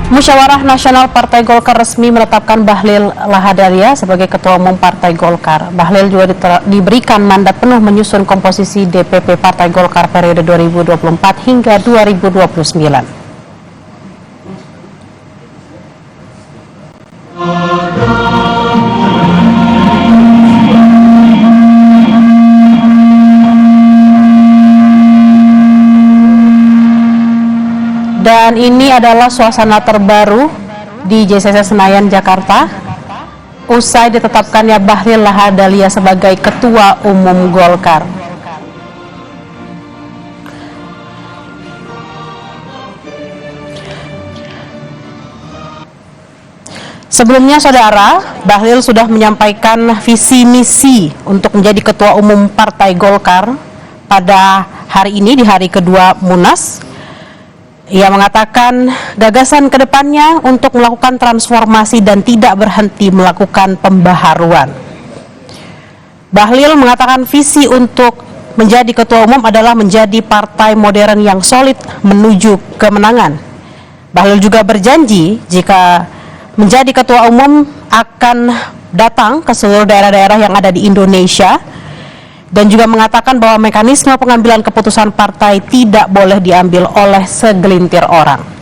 Musyawarah Nasional Partai Golkar resmi menetapkan Bahlil Lahadalia sebagai Ketua Umum Partai Golkar. Bahlil juga diberikan mandat penuh menyusun komposisi DPP Partai Golkar periode 2024 hingga 2029. Dan ini adalah suasana terbaru di JCC Senayan, Jakarta. Usai ditetapkannya Bahlil Lahadalia sebagai Ketua Umum Golkar. Sebelumnya, saudara, Bahlil sudah menyampaikan visi misi untuk menjadi Ketua Umum Partai Golkar pada hari ini di hari kedua Munas. Ia mengatakan gagasan kedepannya untuk melakukan transformasi dan tidak berhenti melakukan pembaharuan. Bahlil mengatakan visi untuk menjadi ketua umum adalah menjadi partai modern yang solid menuju kemenangan. Bahlil juga berjanji jika menjadi ketua umum akan datang ke seluruh daerah-daerah yang ada di Indonesia, dan juga mengatakan bahwa mekanisme pengambilan keputusan partai tidak boleh diambil oleh segelintir orang.